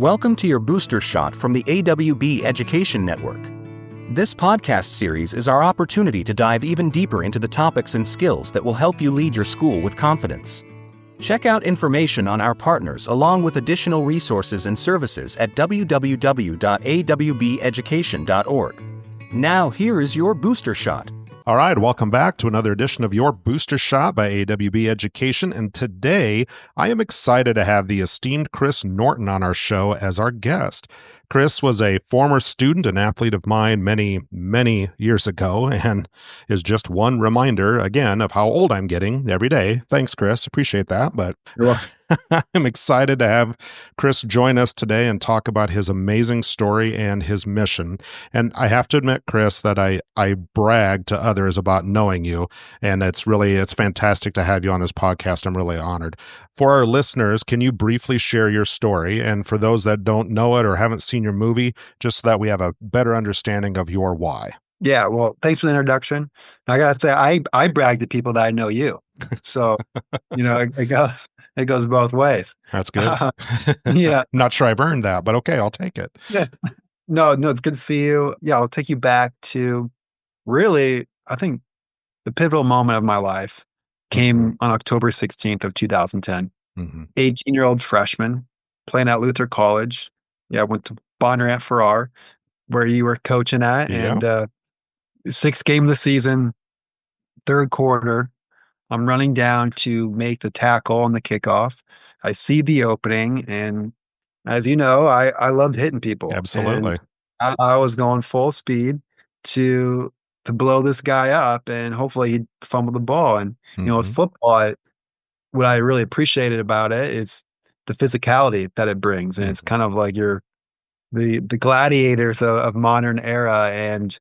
Welcome to your booster shot from the FowardED Education Network. This podcast series is our opportunity to dive even deeper into the topics and skills that will help you lead your school with confidence. Check out information on our partners along with additional resources and services at www.awbeducation.org. Now, here is your booster shot. All right, welcome back to another edition of Your Booster Shot by FowardED Education, and today I am excited to have the esteemed Chris Norton on our show as our guest. Chris was a former student and athlete of mine many, many years ago, and is just one reminder, again, of how old I'm getting every day. Thanks, Chris. Appreciate that, but I'm excited to have Chris join us today and talk about his amazing story and his mission. And I have to admit, Chris, that I brag to others about knowing you, and it's fantastic to have you on this podcast. I'm really honored. For our listeners, can you briefly share your story? And for those that don't know it or haven't seen your movie, just so that we have a better understanding of your why. Yeah, well, thanks for the introduction. I gotta say, I brag to people that I know you. So, it goes both ways. That's good. Yeah. Not sure I've earned that, but okay, I'll take it. Yeah. No, it's good to see you. Yeah, I'll take you back to really, I think the pivotal moment of my life came on October 16th of 2010. 18-year-old freshman playing at Luther College. Yeah, I went to Bonner at Farrar, where you were coaching at. Yeah. And sixth game of the season, third quarter, I'm running down to make the tackle on the kickoff. I see the opening, and as you know, I loved hitting people. Absolutely. And I was going full speed to blow this guy up, and hopefully he'd fumble the ball. And with football, what I really appreciated about it is the physicality that it brings, and it's kind of like you're the gladiators of modern era, and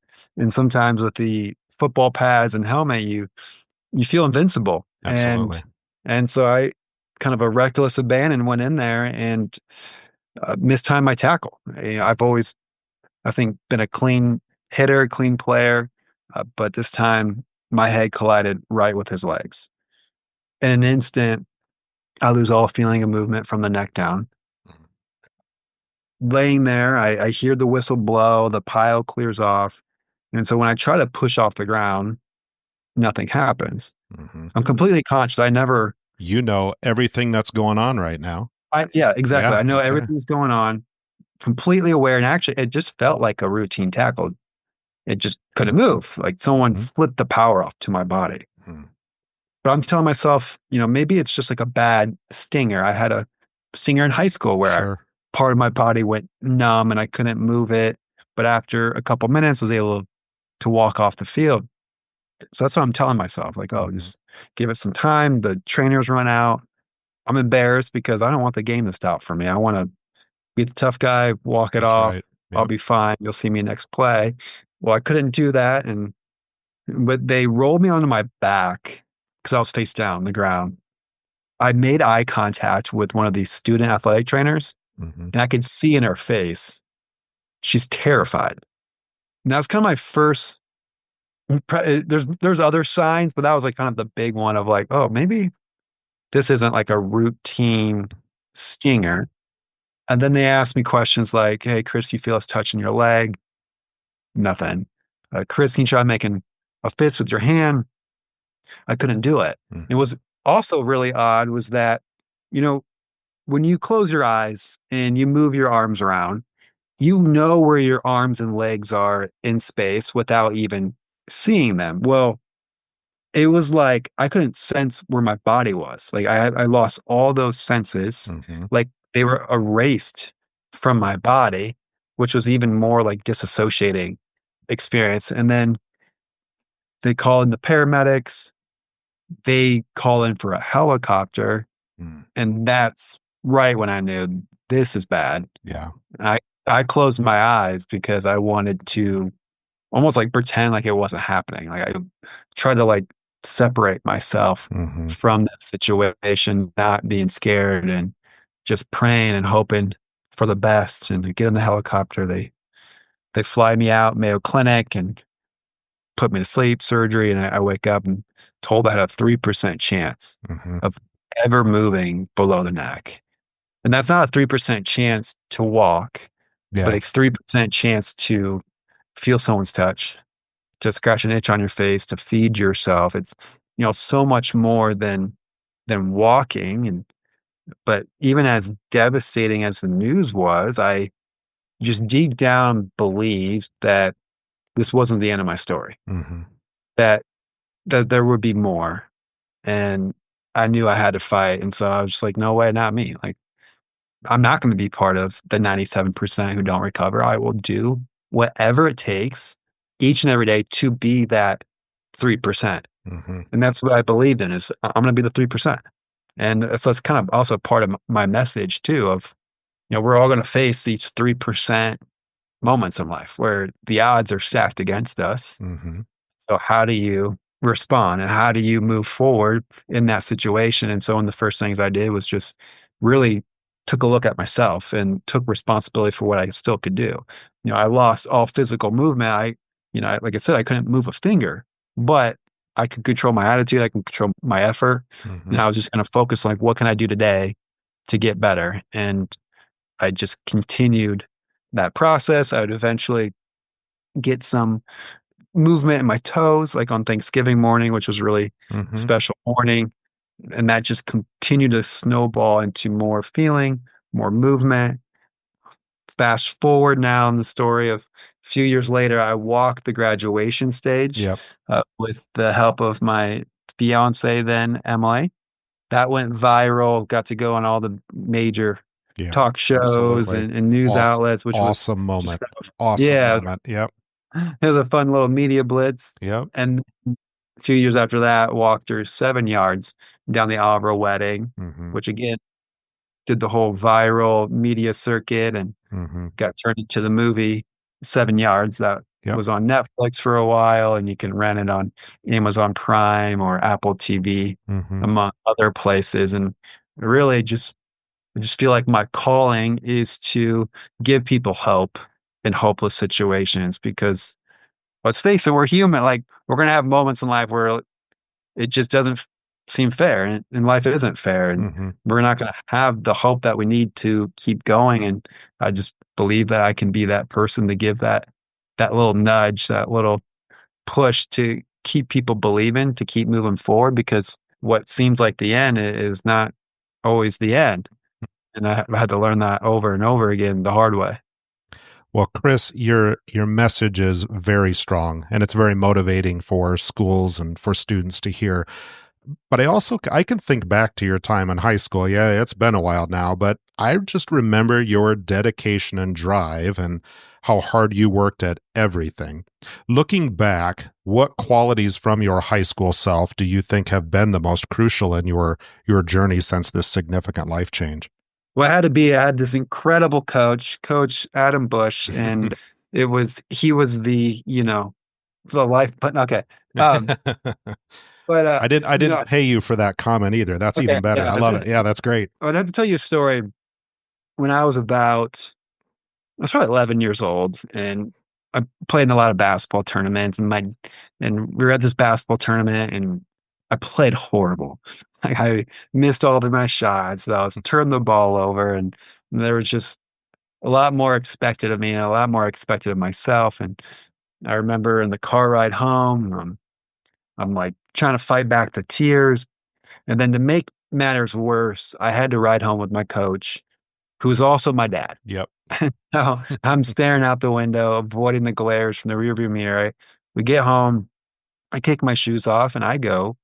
sometimes with the football pads and helmet, you feel invincible. Absolutely. And so I kind of a reckless abandon went in there and mistimed my tackle. I've always, I think, been a clean hitter, clean player, but this time my head collided right with his legs. In an instant, I lose all feeling of movement from the neck down. Laying there, I hear the whistle blow, the pile clears off. And so when I try to push off the ground, nothing happens. I'm completely conscious. You know everything that's going on right now. Yeah, exactly. Yeah, I know everything's going on, completely aware. And actually, it just felt like a routine tackle. It just couldn't move. Like someone flipped the power off to my body. But I'm telling myself, maybe it's just like a bad stinger. I had a stinger in high school where part of my body went numb and I couldn't move it. But after a couple minutes, I was able to walk off the field. So that's what I'm telling myself. Like, just give it some time. The trainers run out. I'm embarrassed because I don't want the game to stop for me. I want to be the tough guy, walk it off. Right. Yep. I'll be fine. You'll see me next play. Well, I couldn't do that. But they rolled me onto my back because I was face down on the ground. I made eye contact with one of these student athletic trainers, and I could see in her face, she's terrified. And that was kind of my first. There's other signs, but that was like kind of the big one of like, oh, maybe this isn't like a routine stinger. And then they asked me questions like, hey, Chris, you feel us touching your leg? Nothing. Chris, can you try making a fist with your hand? I couldn't do it. It was also really odd was that, when you close your eyes and you move your arms around, where your arms and legs are in space without even seeing them. Well, it was like I couldn't sense where my body was. Like I lost all those senses. Like they were erased from my body, which was even more like disassociating experience. And then they call in the paramedics. They call in for a helicopter. And that's right when I knew this is bad. Yeah. I closed my eyes because I wanted to almost like pretend like it wasn't happening. Like I tried to like separate myself from that situation, not being scared and just praying and hoping for the best. And to get in the helicopter, they fly me out Mayo Clinic and put me to sleep, surgery, and I wake up and told I had a 3% chance of ever moving below the neck. And that's not a 3% chance to walk, but Yeah. a 3% chance to feel someone's touch, to scratch an itch on your face, to feed yourself. It's, so much more than walking. And but even as devastating as the news was, I just deep down believed that this wasn't the end of my story. Hmm. That there would be more. And I knew I had to fight. And so I was just like, no way, not me. Like, I'm not going to be part of the 97% who don't recover. I will do whatever it takes each and every day to be that 3%. Hmm. And that's what I believed in is I'm going to be the 3%. And so it's kind of also part of my message too of, we're all going to face these 3% moments in life where the odds are stacked against us. Hmm. So how do you respond and how do you move forward in that situation? And so one of the first things I did was just really took a look at myself and took responsibility for what I still could do. I lost all physical movement. Like I said, I couldn't move a finger, but I could control my attitude. I can control my effort. And Hmm. I was just going to focus like, what can I do today to get better? And I just continued that process. I would eventually get some movement in my toes, like on Thanksgiving morning, which was really Hmm. special morning. And that just continued to snowball into more feeling, more movement. Fast forward now in the story of a few years later, I walked the graduation stage Yep. with the help of my fiance then, Emily. That went viral, got to go on all the major Yeah. talk shows Absolutely. and news Awesome. outlets, which was Awesome just moment. kind of, Awesome yeah, moment. Yep. it was a fun little media blitz. Yep. And a few years after that, walked her 7 yards down the Oliver wedding, Hmm. which again did the whole viral media circuit and Hmm. got turned into the movie 7 Yards that Yep. was on Netflix for a while, and you can rent it on Amazon Prime or Apple TV, Hmm. among other places. And really I just feel like my calling is to give people hope in hopeless situations because let's face it, we're human. Like we're gonna have moments in life where it just doesn't seem fair, and life isn't fair, and Hmm. we're not going to have the hope that we need to keep going. And I just believe that I can be that person to give that little nudge, that little push to keep people believing, to keep moving forward, because what seems like the end is not always the end. And I had to learn that over and over again the hard way. Well, Chris, your message is very strong and it's very motivating for schools and for students to hear. But I can think back to your time in high school. Yeah, it's been a while now, but I just remember your dedication and drive and how hard you worked at everything. Looking back, what qualities from your high school self do you think have been the most crucial in your journey since this significant life change? Well, I had this incredible Coach Adam Bush, and he was the life, but okay. Um, but I didn't pay you for that comment either. That's okay, even better. I love yeah. it. Yeah, that's great. I'd have to tell you a story. When I was probably 11 years old, and I played in a lot of basketball tournaments, and we were at this basketball tournament, and I played horrible. Like I missed all of my shots. I was turning the ball over, and there was just a lot more expected of me, and a lot more expected of myself. And I remember in the car ride home, I'm like trying to fight back the tears, and then to make matters worse, I had to ride home with my coach, who's also my dad. Yep. So I'm staring out the window, avoiding the glares from the rearview mirror. We get home, I take my shoes off, and I go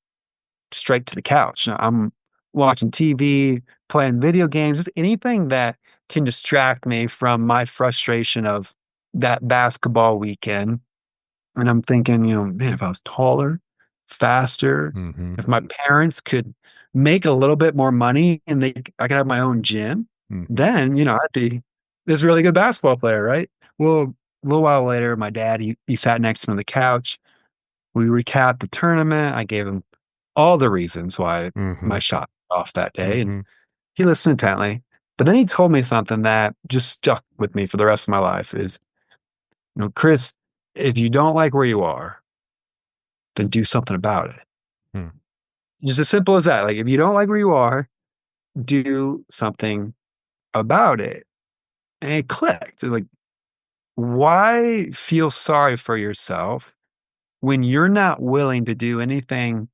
straight to the couch. Now, I'm watching TV, playing video games, just anything that can distract me from my frustration of that basketball weekend. And I'm thinking, man, if I was taller, faster, Mhm. if my parents could make a little bit more money and I could have my own gym, Mhm. then, I'd be this really good basketball player, right? Well, a little while later, my dad, he sat next to me on the couch. We recapped the tournament. I gave him all the reasons why my Mhm. shot was off that day, and Mhm. he listened intently. But then he told me something that just stuck with me for the rest of my life is, Chris, if you don't like where you are, then do something about it. Hmm. Just as simple as that. Like, if you don't like where you are, do something about it, and it clicked. Like, why feel sorry for yourself when you're not willing to do anything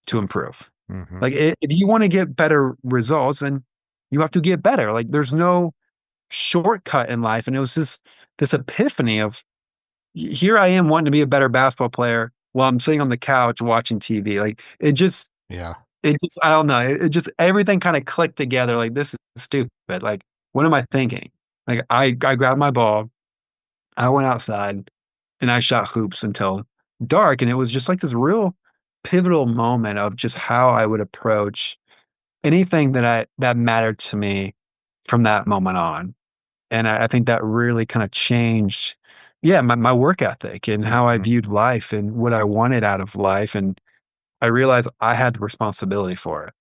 to improve? Hmm. Like, if you want to get better results, then you have to get better. Like, there's no shortcut in life. And it was just this epiphany of here I am wanting to be a better basketball player while I'm sitting on the couch watching TV. Like, Yeah. I don't know. It just, everything kind of clicked together. Like, this is stupid. Like, what am I thinking? Like, I grabbed my ball, I went outside, and I shot hoops until dark. And it was just like this real pivotal moment of just how I would approach anything that mattered to me from that moment on. And I think that really kind of changed, yeah, my work ethic and how I Hmm. viewed life and what I wanted out of life. And I realized I had the responsibility for it.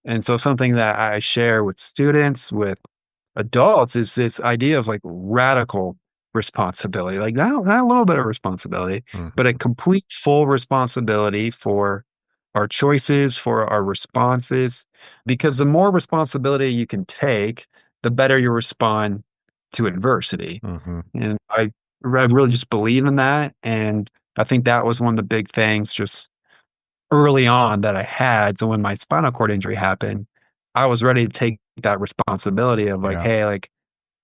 And so something that I share with students, with adults, is this idea of like radical responsibility, like not a little bit of responsibility, but a Hmm. complete full responsibility for our choices, for our responses. Because the more responsibility you can take, the better you respond to adversity. Hmm. And I really just believe in that. And I think that was one of the big things just early on that I had. So when my spinal cord injury happened, I was ready to take that responsibility of like, Yeah. hey, like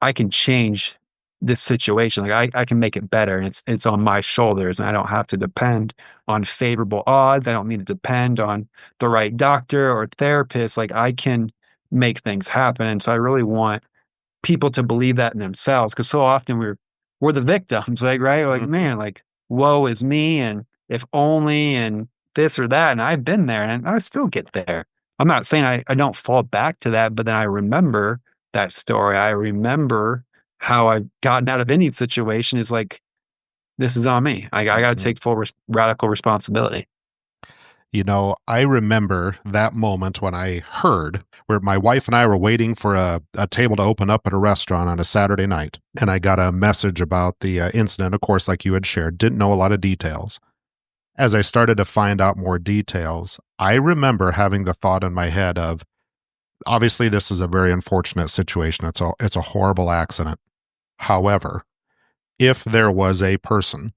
I can change this situation. Like I can make it better. And it's on my shoulders. And I don't have to depend on favorable odds. I don't need to depend on the right doctor or therapist. Like I can make things happen. And so I really want people to believe that in themselves, because so often we're the victims, like, right? Like, Hmm. man, like, woe is me, and if only, and this or that. And I've been there and I still get there. I'm not saying I don't fall back to that, but then I remember that story. I remember how I've gotten out of any situation is like, this is on me. I got to Hmm. take full radical responsibility. I remember that moment when I heard where my wife and I were waiting for a table to open up at a restaurant on a Saturday night. And I got a message about the incident, of course, like you had shared, didn't know a lot of details. As I started to find out more details, I remember having the thought in my head of, obviously, this is a very unfortunate situation. It's a horrible accident. However, if there was a person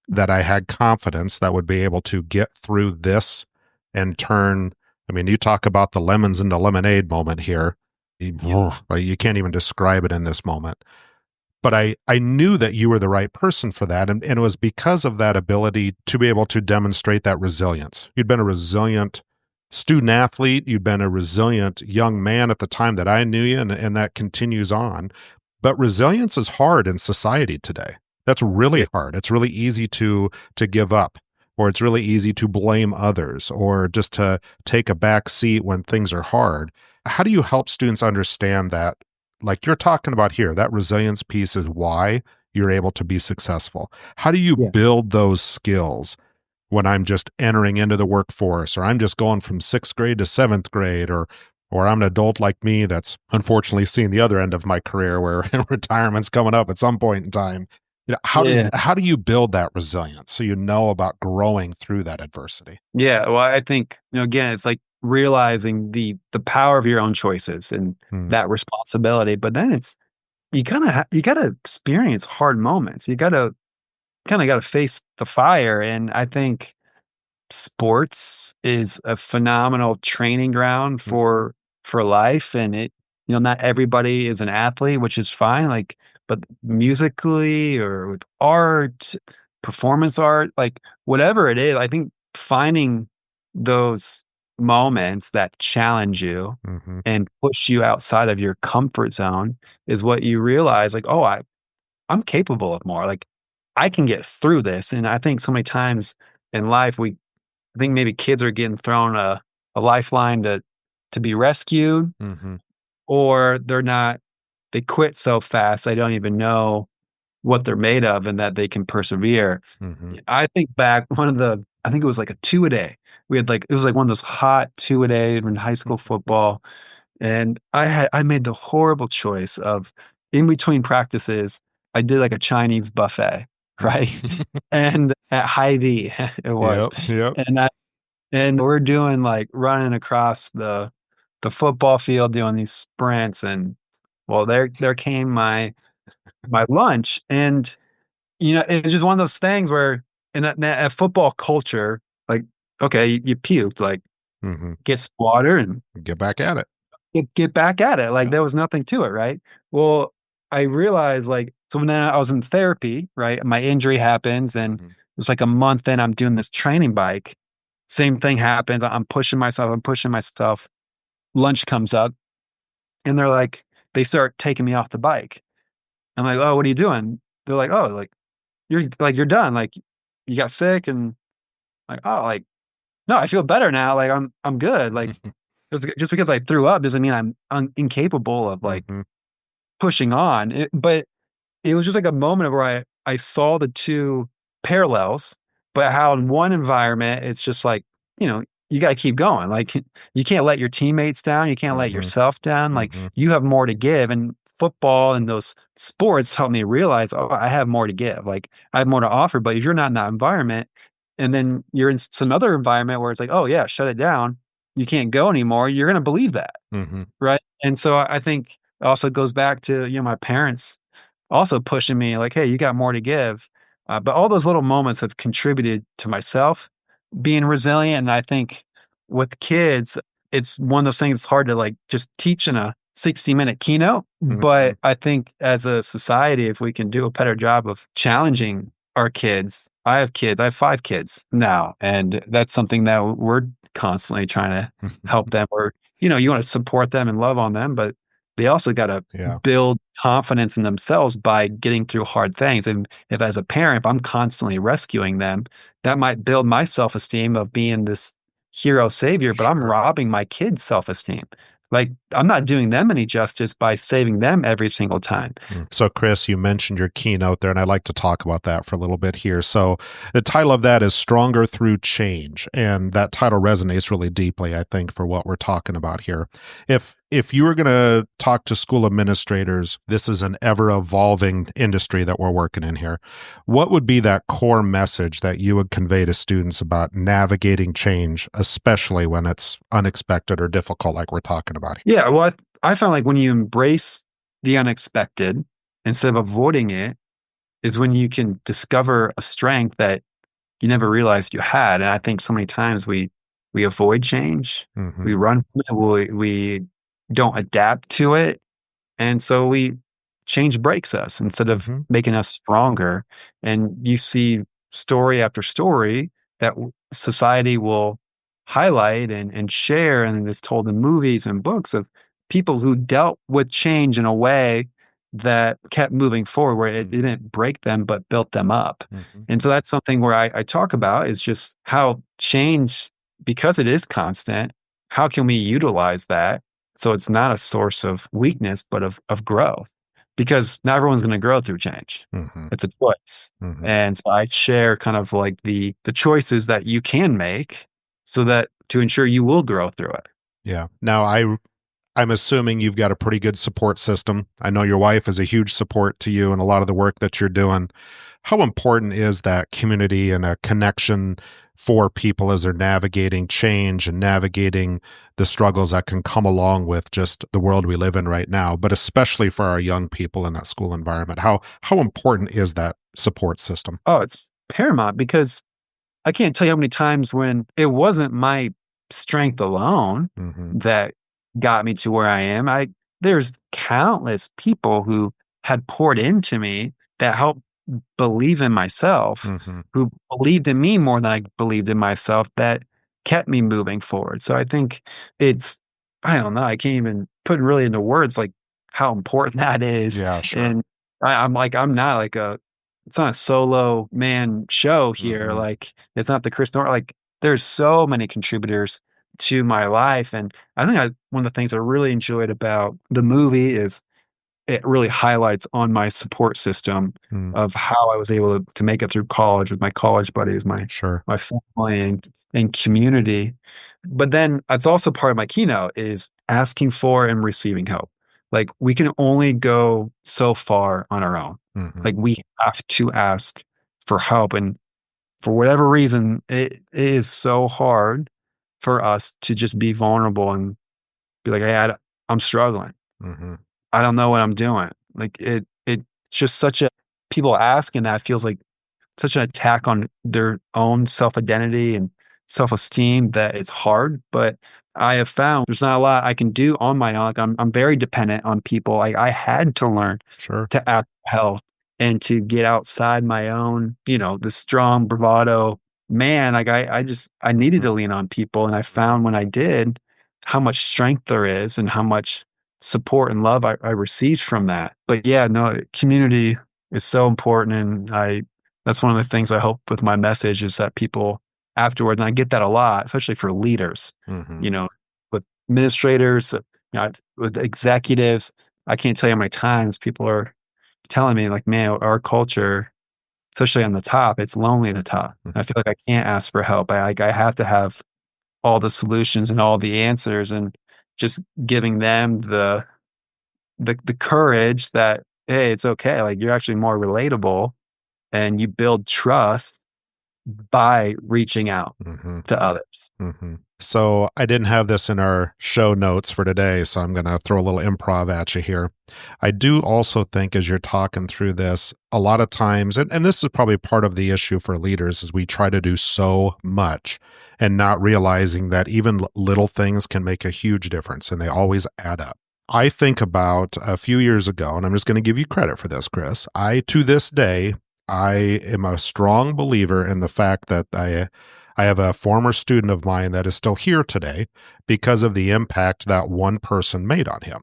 that I had confidence that would be able to get through this and turn. I mean, you talk about the lemons into lemonade moment here. Like, you can't even describe it in this moment. But I knew that you were the right person for that. And it was because of that ability to be able to demonstrate that resilience. You'd been a resilient student athlete. You'd been a resilient young man at the time that I knew you, and that continues on. But resilience is hard in society today. That's really hard. It's really easy to give up, or it's really easy to blame others, or just to take a back seat when things are hard. How do you help students understand that, like you're talking about here, that resilience piece is why you're able to be successful? How do you Yeah. build those skills when I'm just entering into the workforce, or I'm just going from sixth grade to seventh grade, or I'm an adult like me that's unfortunately seeing the other end of my career where retirement's coming up at some point in time. Yeah. How do you build that resilience so you know about growing through that adversity? Yeah. Well, I think, again, it's like realizing the power of your own choices and Mm, that responsibility. But then it's, you you gotta experience hard moments. You gotta face the fire. And I think sports is a phenomenal training ground mhm, for life. And not everybody is an athlete, which is fine. Like, but musically or with art, performance art, like whatever it is, I think finding those moments that challenge you mhm, and push you outside of your comfort zone is what you realize, like, oh, I'm capable of more. Like I can get through this. And I think so many times in life I think maybe kids are getting thrown a lifeline to be rescued, mhm, or they quit so fast they don't even know what they're made of and that they can persevere. mhm, I think back I think it was like a two a day. We had like, it was like one of those hot two a day in high school football. And I made the horrible choice of, in between practices, I did like a Chinese buffet, right? mhm. And at Hy-Vee it was. Yep, yep. And and we're doing like running across the football field doing these sprints, and Well, there came my lunch, and it's just one of those things where in a football culture, like, okay, you puked, like, Hmm. get some water and Get back at it. get back at it. Like Yeah. there was nothing to it, right? Well, I realized, like, so when then I was in therapy, right? My injury happens, and Hmm. it's like a month in, I'm doing this training bike. Same thing happens. I'm pushing myself. I'm pushing myself. Lunch comes up, and they start taking me off the bike. I'm like, oh, what are you doing? They're like, oh, you're done. Like, you got sick, and like, oh, like, no, I feel better now. Like, I'm good. Like, just because I threw up doesn't mean I'm incapable of like Hmm. pushing on. But it was just like a moment where I saw the two parallels, but how in one environment it's just like, you got to keep going. Like, you can't let your teammates down, you can't let Hmm. yourself down. Like, Hmm. you have more to give, and football and those sports helped me realize, oh, I have more to give. Like, I have more to offer. But if you're not in that environment, and then you're in some other environment where it's like, oh yeah, shut it down, you can't go anymore, you're going to believe that. Hmm. Right. And so I think it also goes back to, my parents also pushing me like, "Hey, you got more to give." But all those little moments have contributed to myself being resilient. And I think with kids, it's one of those things, it's hard to like just teach in a 60-minute keynote. Hmm. But I think as a society, if we can do a better job of challenging our kids, I have kids, I have 5 kids now, and that's something that we're constantly trying to help them, or, you want to support them and love on them, but they also got to Yeah. build confidence in themselves by getting through hard things. And if as a parent, if I'm constantly rescuing them, that might build my self-esteem of being this hero savior, but I'm Sure. robbing my kids' self-esteem. Like, I'm not doing them any justice by saving them every single time. So, Chris, you mentioned your keynote there, and I'd like to talk about that for a little bit here. So, the title of that is Stronger Through Change, and that title resonates really deeply, I think, for what we're talking about here. If you were going to talk to school administrators, this is an ever evolving industry that we're working in here. What would be that core message that you would convey to students about navigating change, especially when it's unexpected or difficult, like we're talking about here? Yeah, well, I found like when you embrace the unexpected instead of avoiding it is when you can discover a strength that you never realized you had. And I think so many times we avoid change, Hmm. we run from it, we don't adapt to it, and so change breaks us instead of Hmm. making us stronger. And you see story after story that society will highlight and share, and it's told in movies and books of people who dealt with change in a way that kept moving forward, where it didn't break them but built them up. Hmm. And so that's something where I talk about is just how change, because it is constant, how can we utilize that so it's not a source of weakness, but of growth? Because not everyone's going to grow through change. Hmm. It's a choice. Hmm. And so I share kind of like the choices that you can make so that to ensure you will grow through it. Yeah. Now, I'm assuming you've got a pretty good support system. I know your wife is a huge support to you and a lot of the work that you're doing. How important is that community and a connection for people as they're navigating change and navigating the struggles that can come along with just the world we live in right now, but especially for our young people in that school environment? How important is that support system? Oh, it's paramount because I can't tell you how many times when it wasn't my strength alone Hmm. that got me to where I am. There's countless people who had poured into me that helped believe in myself, Hmm. who believed in me more than I believed in myself, that kept me moving forward. So I think it's, I don't know, I can't even put really into words like how important that is. Yeah, sure. And I'm not like it's not a solo man show here. Hmm. Like, it's not the Chris Norton. Like, there's so many contributors to my life. And I think one of the things I really enjoyed about the movie is it really highlights on my support system Mm. of how I was able to make it through college with my college buddies, Sure. my family and community. But then it's also part of my keynote is asking for and receiving help. Like, we can only go so far on our own. Hmm. Like, we have to ask for help. And for whatever reason, it is so hard for us to just be vulnerable and be like, hey, I'm struggling. Hmm. I don't know what I'm doing. Like it's just such a people asking that feels like such an attack on their own self-identity and self-esteem that it's hard. But I have found there's not a lot I can do on my own. Like I'm very dependent on people. Like I had to learn Sure. to ask for help and to get outside my own, the strong bravado man. Like I needed to lean on people. And I found when I did how much strength there is and how much support and love I received from that. But yeah, no, community is so important. And that's one of the things I hope with my message is that people afterward, and I get that a lot, especially for leaders, Mm-hmm. with administrators, with executives. I can't tell you how many times people are telling me like, man, our culture, especially on the top, it's lonely at the top. Mm-hmm. I feel like I can't ask for help. I have to have all the solutions and all the answers, and just giving them the courage that, hey, it's okay. Like you're actually more relatable and you build trust by reaching out Mm-hmm. to others. Mm-hmm. So I didn't have this in our show notes for today, so I'm going to throw a little improv at you here. I do also think as you're talking through this, a lot of times, and this is probably part of the issue for leaders, is we try to do so much and not realizing that even little things can make a huge difference and they always add up. I think about a few years ago, and I'm just going to give you credit for this, Chris. To this day, I am a strong believer in the fact that I have a former student of mine that is still here today because of the impact that one person made on him.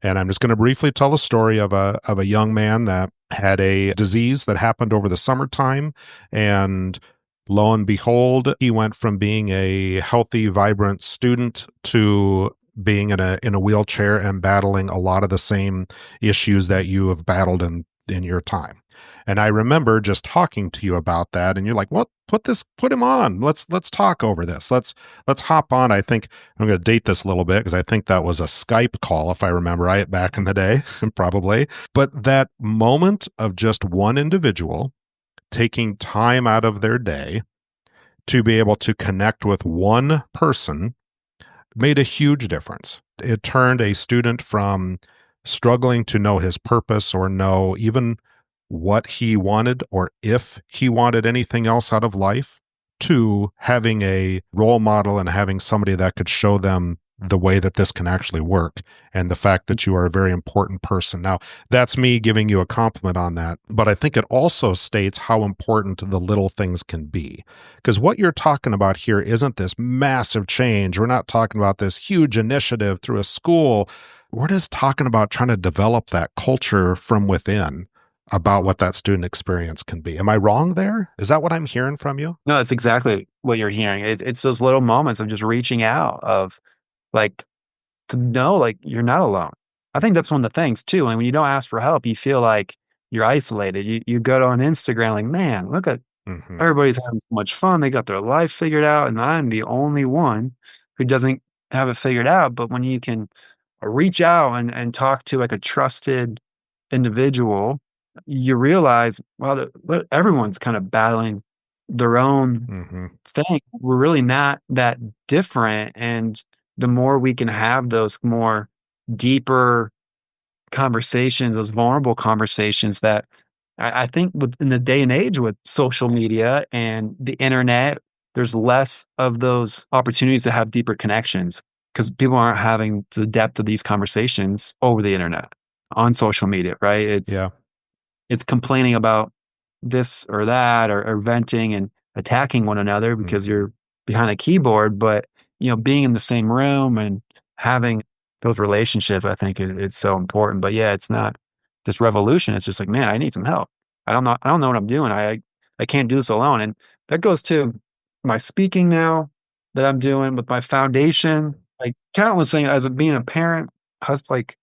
And I'm just going to briefly tell a story of a young man that had a disease that happened over the summertime. And lo and behold, he went from being a healthy, vibrant student to being in a wheelchair and battling a lot of the same issues that you have battled in your time. And I remember just talking to you about that, and you're like, "What? Put him on. Let's talk over this. Let's hop on." I think I'm going to date this a little bit because I think that was a Skype call, if I remember right, back in the day, probably. But that moment of just one individual taking time out of their day to be able to connect with one person made a huge difference. It turned a student from struggling to know his purpose or know even what he wanted or if he wanted anything else out of life to having a role model and having somebody that could show them the way that this can actually work and the fact that you are a very important person. Now, that's me giving you a compliment on that, but I think it also states how important the little things can be. Because what you're talking about here isn't this massive change. We're not talking about this huge initiative through a school. We're just talking about trying to develop that culture from within about what that student experience can be. Am I wrong there? Is that what I'm hearing from you? No, that's exactly what you're hearing. It's those little moments of just reaching out, of like to know like you're not alone. I think that's one of the things too. And when you don't ask for help, you feel like you're isolated. You go to on Instagram like, man, look at Mm-hmm. everybody's having so much fun. They got their life figured out, and I'm the only one who doesn't have it figured out. But when you can reach out and talk to like a trusted individual, you realize, well, everyone's kind of battling their own Mm-hmm. thing. We're really not that different. And the more we can have those more deeper conversations, those vulnerable conversations that I think in the day and age with social media and the internet, there's less of those opportunities to have deeper connections because people aren't having the depth of these conversations over the internet on social media, right? Yeah. It's complaining about this or that or venting and attacking one another because you're behind a keyboard. But, being in the same room and having those relationships, I think it's so important. But yeah, it's not this revolution. It's just like, man, I need some help. I don't know what I'm doing. I can't do this alone. And that goes to my speaking now that I'm doing with my foundation, like countless things as being a parent, like,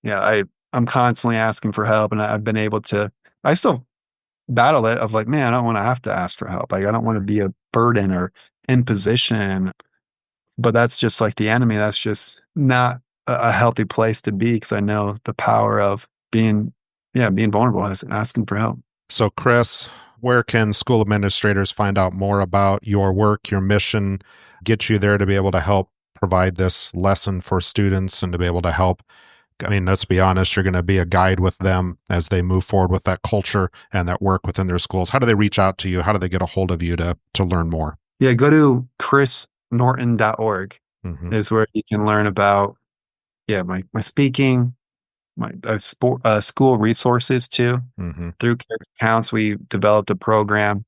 yeah, I'm constantly asking for help, and I've been able to. I still battle it of like, man, I don't want to have to ask for help. Like, I don't want to be a burden or imposition. But that's just like the enemy. That's just not a healthy place to be because I know the power of being vulnerable and asking for help. So, Chris, where can school administrators find out more about your work, your mission, get you there to be able to help provide this lesson for students and to be able to help I mean, let's be honest, you're going to be a guide with them as they move forward with that culture and that work within their schools. How do they reach out to you? How do they get a hold of you to learn more? Yeah, go to chrisnorton.org is where you can learn about my speaking, my school resources too. Through Character Counts, we developed a program.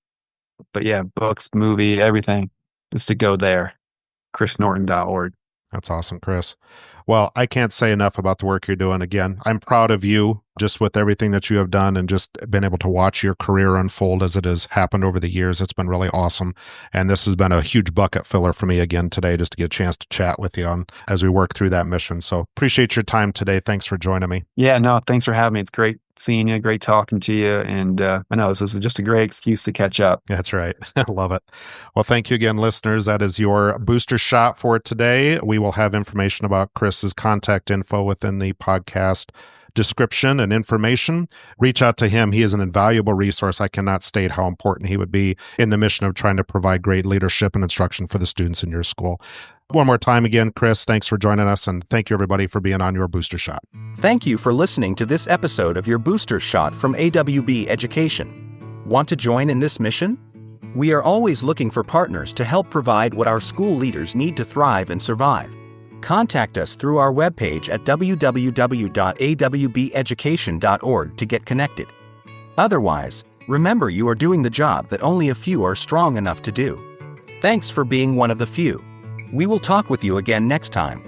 But yeah, books, movie, everything, just to go there, chrisnorton.org. That's awesome, Chris. Well, I can't say enough about the work you're doing. Again, I'm proud of you just with everything that you have done and just been able to watch your career unfold as it has happened over the years. It's been really awesome. And this has been a huge bucket filler for me again today, just to get a chance to chat with you as we work through that mission. So appreciate your time today. Thanks for joining me. Yeah, no, thanks for having me. It's great seeing you, great talking to you. And I know this is just a great excuse to catch up. That's right. I love it. Well, thank you again, listeners. That is your booster shot for today. We will have information about Chris's contact info within the podcast description and information. Reach out to him. He is an invaluable resource. I cannot state how important he would be in the mission of trying to provide great leadership and instruction for the students in your school. One more time again, Chris, thanks for joining us, and thank you everybody for being on your booster shot. Thank you for listening to this episode of your booster shot from AWB Education. Want to join in this mission? We are always looking for partners to help provide what our school leaders need to thrive and survive. Contact us through our webpage at www.awbeducation.org to get connected. Otherwise, remember you are doing the job that only a few are strong enough to do. Thanks for being one of the few. We will talk with you again next time.